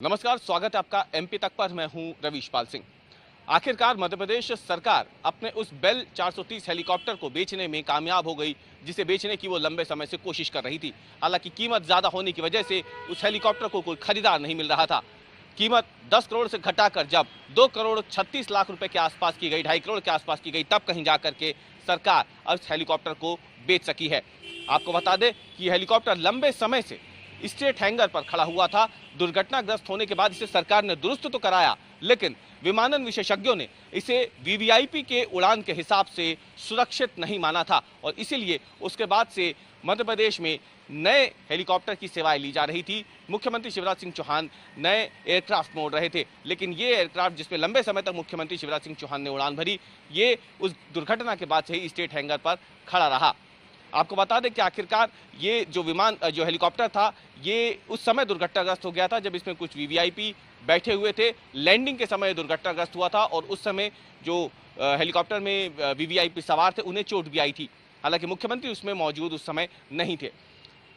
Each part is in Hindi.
नमस्कार, स्वागत है आपका एमपी तक पर। मैं हूं रवीश पाल सिंह। आखिरकार मध्य प्रदेश सरकार अपने उस बेल 430 हेलीकॉप्टर को बेचने में कामयाब हो गई, जिसे बेचने की वो लंबे समय से कोशिश कर रही थी। हालांकि कीमत ज्यादा होने की वजह से उस हेलीकॉप्टर को कोई खरीदार नहीं मिल रहा था। कीमत 10 करोड़ से घटाकर जब 2 करोड़ 36 लाख रुपए के आसपास की गई, 2.5 करोड़ के आसपास की गई, तब कहीं जाकर के सरकार उस हेलीकॉप्टर को बेच सकी है। आपको बता दें कि यह हेलीकॉप्टर लंबे समय से स्ट्रेट हैंगर पर खड़ा हुआ था। दुर्घटनाग्रस्त होने के बाद इसे सरकार ने दुरुस्त तो कराया, लेकिन विमानन विशेषज्ञों ने इसे वीवीआईपी के उड़ान के हिसाब से सुरक्षित नहीं माना था और इसीलिए उसके बाद से मध्य प्रदेश में नए हेलीकॉप्टर की सेवाएं ली जा रही थी। मुख्यमंत्री शिवराज सिंह चौहान नए एयरक्राफ्ट में उड़ रहे थे, लेकिन ये एयरक्राफ्ट जिसमें लंबे समय तक मुख्यमंत्री शिवराज सिंह चौहान ने उड़ान भरी, ये उस दुर्घटना के बाद से ही स्ट्रेट हैंगर पर खड़ा रहा। आपको बता दें कि आखिरकार ये जो हेलीकॉप्टर था, ये उस समय दुर्घटनाग्रस्त हो गया था जब इसमें कुछ वीवीआईपी बैठे हुए थे। लैंडिंग के समय दुर्घटनाग्रस्त हुआ था और उस समय जो हेलीकॉप्टर में वीवीआईपी सवार थे उन्हें चोट भी आई थी। हालांकि मुख्यमंत्री उसमें मौजूद उस समय नहीं थे।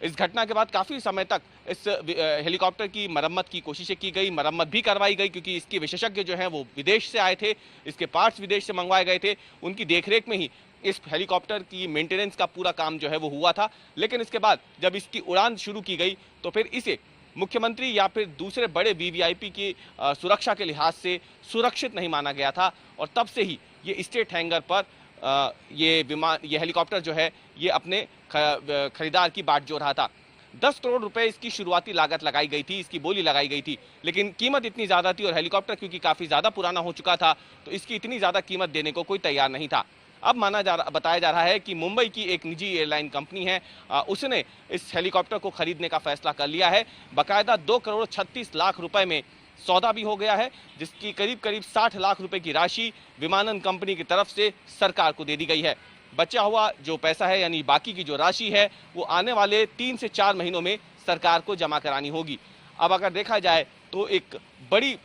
इस घटना के बाद काफ़ी समय तक इस हेलीकॉप्टर की मरम्मत की कोशिशें की गई, मरम्मत भी करवाई गई, क्योंकि इसके विशेषज्ञ जो हैं वो विदेश से आए थे, इसके पार्ट्स विदेश से मंगवाए गए थे। उनकी देखरेख में ही इस हेलीकॉप्टर की मेंटेनेंस का पूरा काम जो है वो हुआ था। लेकिन इसके बाद जब इसकी उड़ान शुरू की गई तो फिर इसे मुख्यमंत्री या फिर दूसरे बड़े वीवीआईपी की सुरक्षा के लिहाज से सुरक्षित नहीं माना गया था और तब से ही ये स्ट्रेट हैंगर पर ये हेलीकॉप्टर जो है ये अपने खरीदार की बाट जो रहा था। 10 करोड़ रुपए इसकी शुरुआती लागत लगाई गई थी, इसकी बोली लगाई गई थी, लेकिन कीमत इतनी ज़्यादा थी और हेलीकॉप्टर क्योंकि काफ़ी ज़्यादा पुराना हो चुका था तो इसकी इतनी ज़्यादा कीमत देने को कोई तैयार नहीं था। अब बताया जा रहा है कि मुंबई की एक निजी एयरलाइन कंपनी है, उसने इस हेलीकॉप्टर को खरीदने का फैसला कर लिया है। बाकायदा 2 करोड़ 36 लाख रुपए में सौदा भी हो गया है, जिसकी करीब करीब 60 लाख रुपए की राशि विमानन कंपनी की तरफ से सरकार को दे दी गई है। बचा हुआ जो पैसा है यानी बाकी की जो राशि है वो आने वाले 3 से 4 महीनों में सरकार को जमा करानी होगी। अब अगर देखा जाए तो एक बड़ी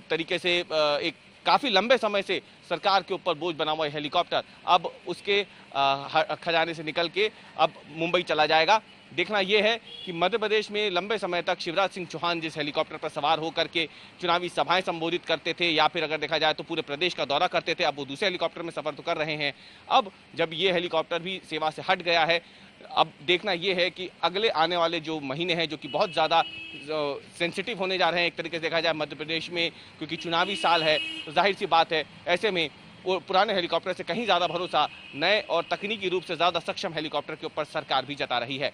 तरीके से एक काफ़ी लंबे समय से सरकार के ऊपर बोझ बना हुआ हेलीकॉप्टर अब उसके खजाने से निकल के अब मुंबई चला जाएगा। देखना यह है कि मध्य प्रदेश में लंबे समय तक शिवराज सिंह चौहान जिस हेलीकॉप्टर पर सवार होकर के चुनावी सभाएं संबोधित करते थे या फिर अगर देखा जाए तो पूरे प्रदेश का दौरा करते थे, अब वो दूसरे हेलीकॉप्टर में सफर तो कर रहे हैं। अब जब ये हेलीकॉप्टर भी सेवा से हट गया है, अब देखना यह है कि अगले आने वाले जो महीने हैं जो कि बहुत ज़्यादा सेंसिटिव होने जा रहे हैं एक तरीके से देखा जाए मध्य प्रदेश में, क्योंकि चुनावी साल है तो जाहिर सी बात है ऐसे में वो पुराने हेलीकॉप्टर से कहीं ज़्यादा भरोसा नए और तकनीकी रूप से ज़्यादा सक्षम हेलीकॉप्टर के ऊपर सरकार भी जता रही है।